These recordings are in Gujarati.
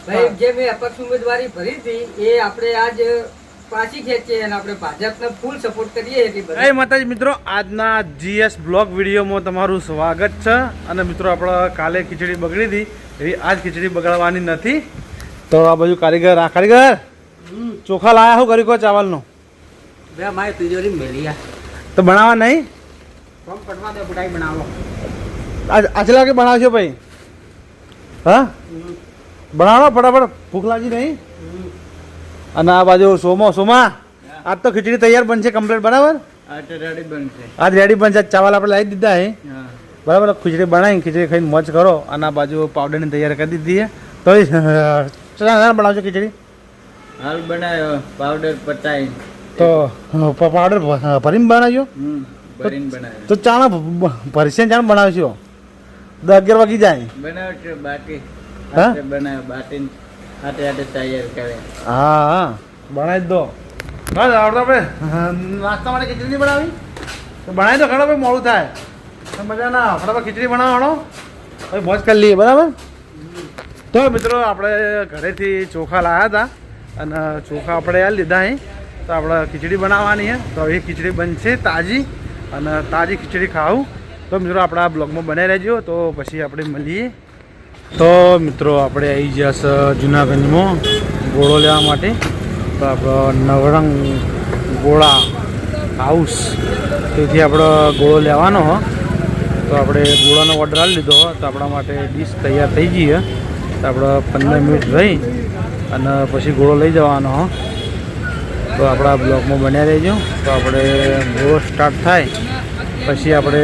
ભાઈ જે મેં અપક્ષ ઉમેદવારી ભરી હતી એ આપણે આજ પાછી ખેંચીએ અને આપણે ભાજપને ફૂલ સપોર્ટ કરીએ એટલી બધી. જય માતાજી મિત્રો, આજના GS બ્લોગ વિડીયોમાં તમારું સ્વાગત છે. અને મિત્રો આપણે કાલે ખીચડી બગડી હતી એવી આજ ખીચડી બગાડવાની નથી. તો આ બાજુ કારીગર ચોખા લાયા શું કરી કહો ચાવલનો બે માય તિજોરી મેલિયા તો બનાવવા નહીં કોમ કટવા દે બુટાઈ બનાવો આજે લાગે બનાવશો ભાઈ? હા બનાવો ફટાફટ, ભૂખ લાગી નહીં? અને આ બાજુ સોમા આજ તો ખીચડી તૈયાર બનશે કમ્પ્લીટ બરાબર? આજ રેડી બનશે. ચાવલ આપણે લાવી દીધા હે બરાબર. ખીચડી બનાવી, ખીચડી ખાઈને મોજ કરો. અને આ બાજુ પાવડરની તૈયારી કરી દીધી છે. તો બનાવજો ખીચડી? હાલ બનાવ્યો પાવડર પચાઈ તો પાવડર ભરીને બનાવજો? ભરીને બનાવ્યો તો ચાણા ભરશે ચાણ બનાવશો? 10-11 વાગી જાય બનાવ્યો બાટી હા બનાવ્યો બાટી હાથે હાથે તૈયાર કરે. હા બનાવી દો. બસ આવડે આપણે નાસ્તા માટે ખીચડી નહીં બનાવી તો બનાવી દો. ઘણો ભાઈ મોડું થાય તો મજા ના. ફટાફટ ખીચડી બનાવવાનો ભાઈ, મોજ કરી લઈએ બરાબર. તો મિત્રો આપણે ઘરેથી ચોખા લાવ્યા હતા અને ચોખા આપણે યાર લીધા અહીં. તો આપણે ખીચડી બનાવવાની છે. તો એ ખીચડી બનશે તાજી અને તાજી ખીચડી ખાવું. તો મિત્રો આપણા બ્લોગમાં બનાવી રહેજો. તો પછી આપણે મળીએ. તો મિત્રો આપણે આવી જશે જુનાગંજમાં ગોળો લેવા માટે. તો આપણો નવરંગ ગોળા હાઉસ તેથી આપણો ગોળો લેવાનો હો. તો આપણે ગોળાનો ઓર્ડર આપી લીધો હો. તો આપણા માટે ડીશ તૈયાર થઈ ગઈ છે. તો આપણે 15 મિનિટ રહી અને પછી ગોળો લઈ જવાનો હો. તો આપણા બ્લોગમાં બન્યા રહેજો. તો આપણે ગોળો સ્ટાર્ટ થાય પછી આપણે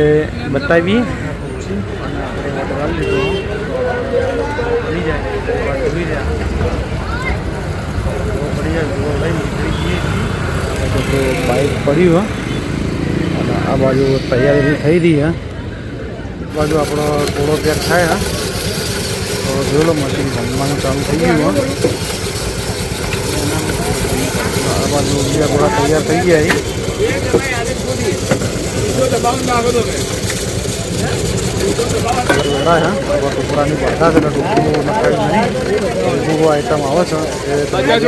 બતાવીએ. અને આપણે ઓર્ડર આપી લીધો પડી જાય તો બાઇક પડ્યું અને આ બાજુ તૈયારી થઈ રહી હે. બાજુ આપણો ઘોડો પેક થાય તો જોઈ લો મશીન જમવાનું ચાલુ થઈ ગયું. આ બાજુ બીજા ઘોડા તૈયાર થઈ ગયા. ટુકડાની બધા છે ટુકડું નખાયું નહીં. આઈટમ આવે છે તૈયાર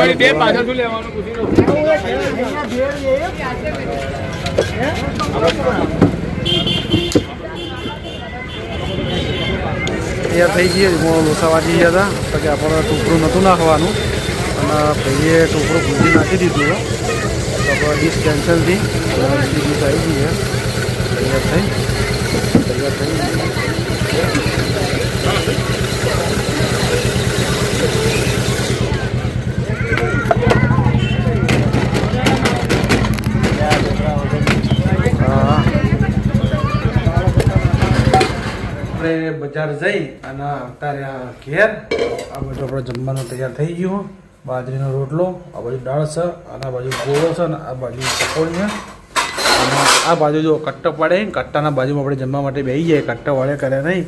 થઈ ગઈ. લોસા વાગી ગયા હતા તો કે આપણે ટુકડું નહોતું નાખવાનું અને ભાઈએ ટુકડું ભૂજી નાખી દીધું. તો આપણે ડીશ કેન્સલ થઈ બીજી ડીશ આવી ગઈ છે. તૈયાર થઈ આપણે બજાર જઈ અને અત્યારે ઘેર આ બધું આપણે જમવાનું તૈયાર થઈ ગયું. બાજરીનો રોટલો, આ બાજુ દાળ છે અને આ બાજુ ગોળો છે અને આ બાજુ પકોડી છે. અને આ બાજુ જો કટ્ટો પડે, કટ્ટાના બાજુમાં આપણે જમવા માટે બેસી જાય. કટ્ટો વળે કરે નહીં,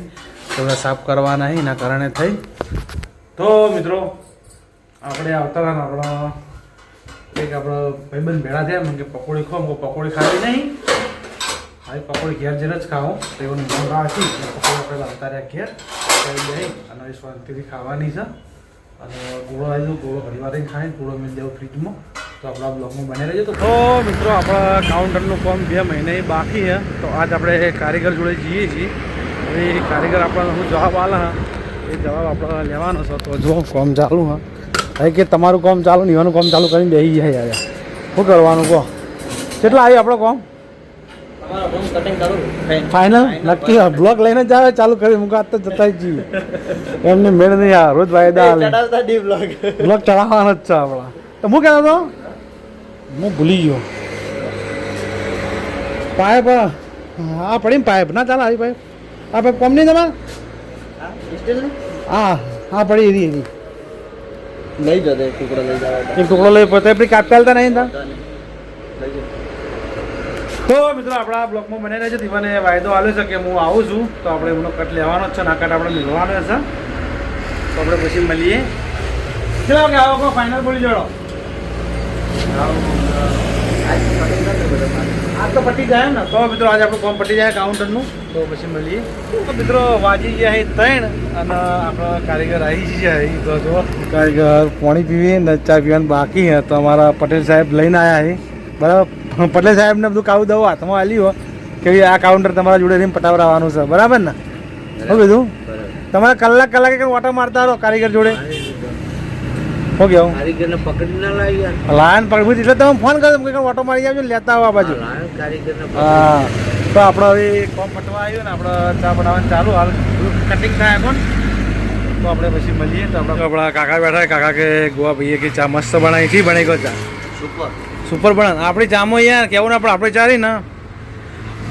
થોડા સાફ કરવા નહીં એના કારણે થઈ. તો મિત્રો આપણે આવતા આપણા એક આપણો ભાઈબંધ ભેળા થયા મને કે પકોડી ખો. પકોડી ખાવી નહીં, આવી પકોડી ઘેર જઈને જ ખાઓ. તો એવું મન રાખી પકોડી પહેલાં આવતા રહ્યા ઘેર બેસી અને શાંતિથી ખાવાની છે. અને ગોળો આવી દઉં, ગોળો ઘણી વાર ખાય, ગોળો મેં દેવું ફ્રીજમાં. તો આપણા બ્લોગમાં બની રહેજો. તો મિત્રો આપણા કાઉન્ટરનું કામ 2 મહિને બાકી છે. તો આજ આપણે કારીગર જોડે જઈએ છીએ. હવે કારીગર આપણને શું જવાબ આલે એ જવાબ આપણે લેવાનો છે. તો જો કામ ચાલુ હા હવે કે તમારું કામ ચાલુ ને એવાનું કામ ચાલુ કરીને બેસી જાય. યાર શું કરવાનું કહો? કેટલા આવી આપણો કામ ફાઇનલ નક્કી? બ્લોક લઈને જ આવે ચાલુ કરી મૂકા તો જતા જ જઈએ. એમને મેળ નહીં આ રોજ વાયદા બ્લોક ચડાવવાનો જ છે આપણા. તો હું કહેતો હતો હું ભૂલી ગયો પાઇપ. હા પડી ને પાઇપ ના ચાલે આવી પાઇપ. આ પાઇપ કોમ નહીં તમારે? હા હા પડી એરી લઈ જતો એક ટુકડો લઈ જાવ. એક ટુકડો લઈ પોતે આપણી કાપી હાલતા નહીં તા. તો મિત્રો આપણા બ્લોકમાં બની રહેશે. દીવાને વાયદો આવ્યો છે કે હું આવું છું તો આપણે એમનો કટ લેવાનો જ છે. ના કટ આપણે મેળવાનો છે. તો આપણે પછી મળીએ. કેટલા વાગે આવો ફાઇનલ બોલી જોડો? આ તો પટી જાય ને. તો મિત્રો આજે આપણું કામ પટી જાય કાઉન્ટરનું, તો પછી મળીએ. તો મિત્રો વાજી ગયા છે 3 અને આપણા કારીગર આવી ગયા છે. તો જો કારીગર પાણી પીવી ને ચા પીવાનું બાકી છે. તો અમારા પટેલ સાહેબ લઈને આવ્યા છે. બરાબર, પટેલ સાહેબને બધું કાવું દવું હાથમાં આલી હોય કે આ કાઉન્ટર તમારા જોડે રહીને પટાવરાવાનું છે. બરાબર ને? શું કીધું? તમારે કલાક એક ઓટો મારતા રહો કારીગર જોડે. શું કેવું? કારીગરને પકડી ના લાવી લાયન પકડવું એટલે તમે ફોન કરો કે ઓટો મારી આવજો લેતા આવો આ બાજુ. કારીગરને હા, તો આપણે હવે કોમ પટવા આવ્યો ને આપણે ચા બનાવવાનું ચાલુ. હાલ કટિંગ થાય કોણ, તો આપણે પછી મળીએ. તો આપણા કાકા બેઠા, કાકા કે ગોવા ભાઈએ કે ચા મસ્ત બનાવી થી બની ગયો ચા સુપર બને. આપણી ચામાં યાર કેવું ને આપણે ચા રહી ને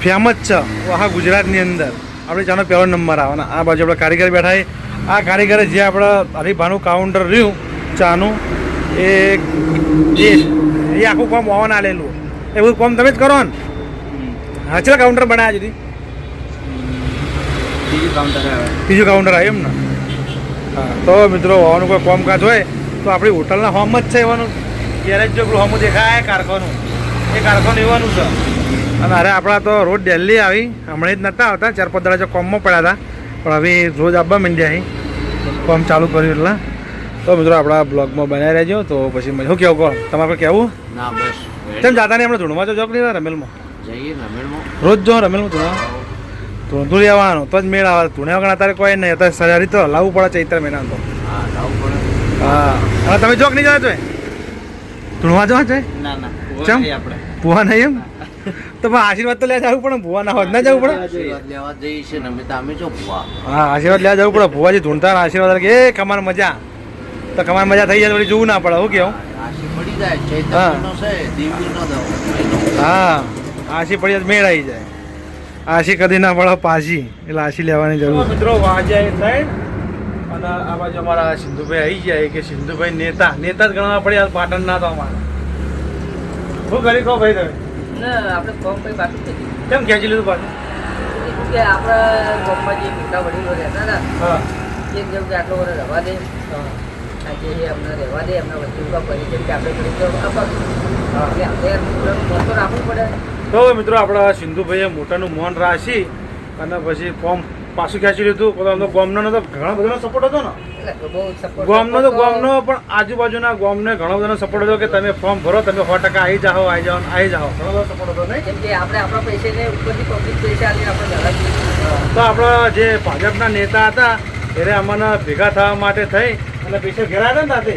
ફેમસ છે આખા ગુજરાતની અંદર. આપણી ચાનો પહેલો નંબર આવે ને. આ બાજુ આપણે કારીગર બેઠા છે. આ કારીગરે જે આપણે હરીફાનું કાઉન્ટર રહ્યું ચાનું એ આખું કામ હોવાનું આલેલું. એ બધું કામ તમે જ કરો ને? હા, ચલા કાઉન્ટર બનાવ્યા સુધી ત્રીજું કાઉન્ટર આવ્યું એમ ને? હા, તો મિત્રો હોવાનું કોઈ કામકાજ હોય તો આપણી હોટલના હોમ જ છે એવાનું. ગેરેજ જો પેલું હોમું દેખાય કારખાનું, એ કારખાનું એવાનું છે. અને અરે આપણા તો રોજ દિલ્હી આવી, હમણાં જ નહોતા આવતા, 4-5 દાડા કોમમાં પડ્યા હતા, પણ હવે રોજ આવવા માંડ્યા અહીં કોમ ચાલુ કર્યું એટલે. તો મિત્રો આપણા બ્લોગમાં બનાવી રહેજો. તો પછી શું કેવું કહો તમારે કહેવું? ના બસ કેમ જાતા નહીં? આપણે ધૂણમાં તો જોક નહીં રમેલમાં જઈએ રમેલમાં રોજ જો રમેલમાં ધૂણું લેવાનું તો જ મેળ આવે. ધૂણે વગર અત્યારે કોઈ નહીં. અત્યારે સજારી તો લાવવું પડે ચૈત્ર મહિના તો. હા લાવવું પડે. હા, હવે તમે જોક નહીં જવા જોઈએ ધૂણવા જવા છે? ના ના ચમ? આપણે ભૂવા નહીં એમ? તો પણ આશીર્વાદ તો લેવા જવું પડે. ભૂવા ના હોત ના જવું પડે? આશીર્વાદ લેવા જઈએ છે ને અમે જો ભૂવા. હા, આશીર્વાદ લેવા જવું પડે. ભૂવાજી ધૂણતા આશીર્વાદ કે એ કમાર મજા, તો કમાર મજા થઈ જાય વળી જોવું ના પડે. શું કેવું? આશી પડી જાય ચૈત્ર હા. મહિનો છે દીવનો દો હા, આશી પડી જાય મેળ આવી જાય. આશી કદી ના પડે પાછી, એટલે આશી લેવાની જરૂર. મિત્રો વાજે સાઈડ અને આ બાજુ અમારા સિંધુભાઈ આવી જાય કે સિંધુભાઈ નેતા જ ગણવા પડે. હાલ પાટણ ના તો અમારે શું કરી કહો ભાઈ તમે? ના, આપણે ફોર્મ કઈ બાકી નથી. કેમ ખેંચી લીધું પાછું? કે આપણા ગામમાં જે મોટા વડીલો રહેતા હતા હા એ જેવું કે આટલો વર્ષ રહેવા દે, આજે એ અમને રહેવા દે, એમના વચ્ચે ઉભા પરિચય કે આપણે કરી તો આપવાનું. હા. એટલે આપણે મોટાનું મત તો રાખવું પડે. તો મિત્રો આપણા સિંધુભાઈએ મોટાનું મૌન રાખી અને પછી ફોર્મ પાછું ખેંચી લીધું. ગામનો તો ઘણા બધાનો સપોર્ટ હતો ને. એટલે બહુ સપોર્ટ ગામનો પણ આજુબાજુના ગામને ઘણો બધાનો સપોર્ટ હતો કે તમે ફોર્મ ભરો, તમે 100% આવી જાઓ. ઘણો બધો સપોર્ટ હતો નહીં? કેમ કે આપણે આપણા પૈસાને ઉપરથી પબ્લિક પૈસા આપીને આપણે લડાવી. તો આપણા જે ભાજપના નેતા હતા એને અમને ભેગા થવા માટે થઈ અને પૈસા ઘેર આવ્યા હતા ને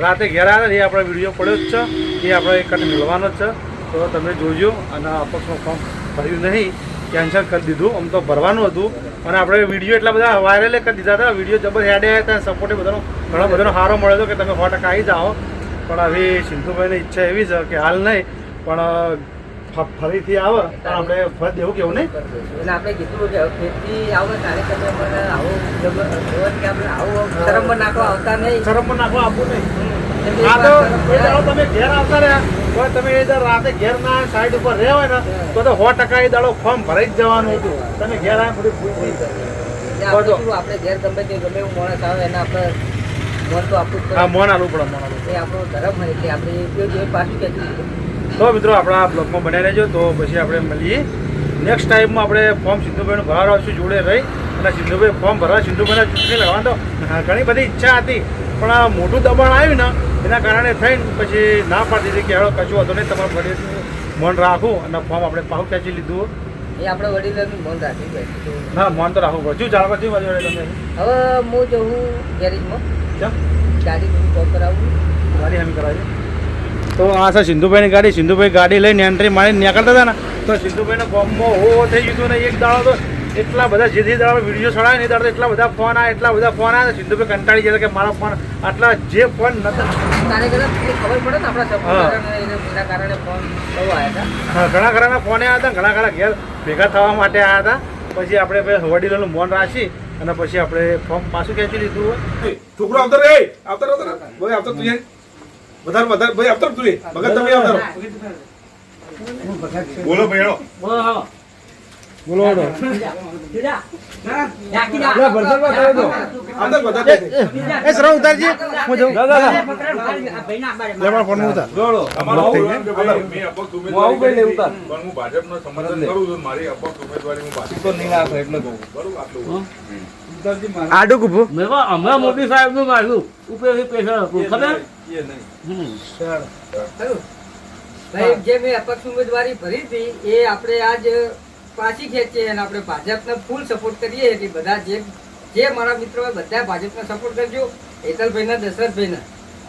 રાતે ઘેર આવ્યા. એ આપણો વિડીયો પડ્યો જ છે, એ આપણે એક મળવાનો જ છે. તો તમે જોજો. અને અપક્ષનું ફોર્મ ભર્યું નહીં, કેન્સલ કરી દીધું. આમ તો ભરવાનું હતું અને આપણે વિડીયો એટલા બધા વાયરલ કરી દીધા હતા. વિડીયો જબર હેડે હતા, સપોર્ટ બધાનો ઘણો બધાનો સારો મળ્યો હતો કે તમે 100% આવી જાઓ. પણ હવે સિંધુભાઈની ઈચ્છા એવી છે કે હાલ નહીં પણ ફરીથી આવે તો આપણે ફરજ દેવું કેવું નહીં. એટલે આપણે કીધું કે ખેતી આવે ત્યારે તમે મને આવું કે આપણે આવું શરમમાં નાખવા આવતા નહીં. શરમમાં નાખવા આપવું નહીં. કેમ કે આ તો એક એ વાર દાડો તમે ઘેર આવતા રહ્યા તો તમે એ દાડો રાતે ઘેર ના સાઈડ ઉપર રહ્યા હોય ને તો 100% એ દાડો ફોર્મ ભરાઈ જ જવાનું હતું. તમે ઘેર આવ્યા બધી ભૂલ થઈ જાય. એટલે આપણે શું, આપણે ઘેર ગમે તે ગમે એવું માણસ આવે એને આપણે મન તો આપવું જ હા, પડે. મોન આલવું પડે, મોન આલવું પડે. એ આપણો ધર્મ હોય એટલે આપણે એ પાછું ખેંચી લીધું. તો મિત્રો આપણા બ્લોગમાં બનાવી રહેજો. તો પછી આપણે મળીએ નેક્સ્ટ ટાઈમમાં. આપણે ફોર્મ સિંધુભાઈનું ભરાવા આવશું જોડે રહી અને સિંધુભાઈ ફોર્મ ભરવા સિંધુભાઈને ચૂંટણી લડવાનો તો ઘણી બધી ઈચ્છા હતી પણ આ મોટું દબાણ આવ્યું ને એના કારણે થઈને પછી ના પાડી દીધી કે હેડો કશું હતો નહીં, તમારે ફરી મન રાખવું અને ફોર્મ આપણે પાછું ખેંચી લીધું. એ આપણે વડીલોનું મન રાખી બેઠું. ના, મન તો રાખવું પડે. શું ચાલવા શું બાજુ તમે? હવે હું જવું ગેરેજમાં કેમ ગાડી કોલ કરાવું. ગાડી હમી કરાવી? તો આ છે સિંધુભાઈની ગાડી. સિંધુભાઈ ગાડી લઈને એન્ટ્રી મારીને નીકળતા હતા ને તો સિંધુભાઈના ફોર્મમાં હો થઈ ગયું હતું ને એક દાડો તો એટલા બધા જે દાડો વિડીયો ચડાવે ને એ દાડો એટલા બધા ફોન આવ્યા. સિંધુભાઈ કંટાળી ગયા કે મારા ફોન આટલા જે ફોન નતા. તારે કદાચ ખબર પડે ને આપણા સપોર્ટ એના કારણે ફોન બહુ આવ્યા હતા. હા, ઘણા ઘણા ફોન આવ્યા હતા, ઘણા ઘણા ઘેર ભેગા થવા માટે આવ્યા હતા. પછી આપણે વડીલોનું મૌન રાખી અને પછી આપણે ફોર્મ પાછું ખેંચી લીધું. છોકરો આવતો રે, આવતો ભાઈ, આવતો તું વધારે ભાઈ, આવતો તું ભગત તમે આવતો બોલો ભાઈ હેડો. બોલો અંદર બધા એ સર ઉતારજી. હું જાઉં આ ભાઈના આબારે લે મારા ફોન ઉતાર અમારું થઈ આવું કે ભાઈ મેં અપક્ષ ઉમેદવારી કરી પણ હું ભાજપનો સમર્થન કરું છું મારી અપક્ષ ઉમેદવારી હું ભાજપ તો નહીં રાખો એટલે કહું બરોબર આટલું આડું કૂભું મેં કહો હમણાં મોદી સાહેબ નું માર્યું ઉપરથી પૈસા આપું ખબર ખરું? ભાઈ જે મેં અપક્ષ ઉમેદવારી ભરી હતી એ આપણે આજ પાછી ખેંચીએ અને આપણે ભાજપને ફૂલ સપોર્ટ કરીએ એટલે બધા જે મારા મિત્રો હોય બધા ભાજપને સપોર્ટ કરજો, હેતલભાઈને, દશરથભાઈને,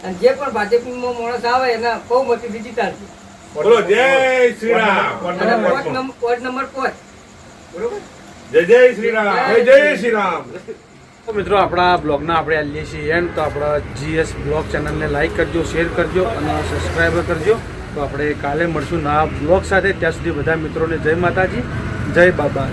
અને જે પણ ભાજપનો માણસ આવે એને બહુ મતીથી જીતાડજો. બોલો જય શ્રી રામ અને વોર્ડ નંબર 5 બરોબર. જય જય શ્રી રામ જય શ્રી રામ. તો મિત્રો આપણા બ્લોગના આપણે આવીએ છીએ એન્ડ તો આપણા GS બ્લોગ ચેનલને લાઈક કરજો, શેર કરજો અને સબસ્ક્રાઈબ કરજો. તો આપણે કાલે મળશું નવા બ્લોગ સાથે. ત્યાં સુધી બધા મિત્રોને જય માતાજી, જય બાબા.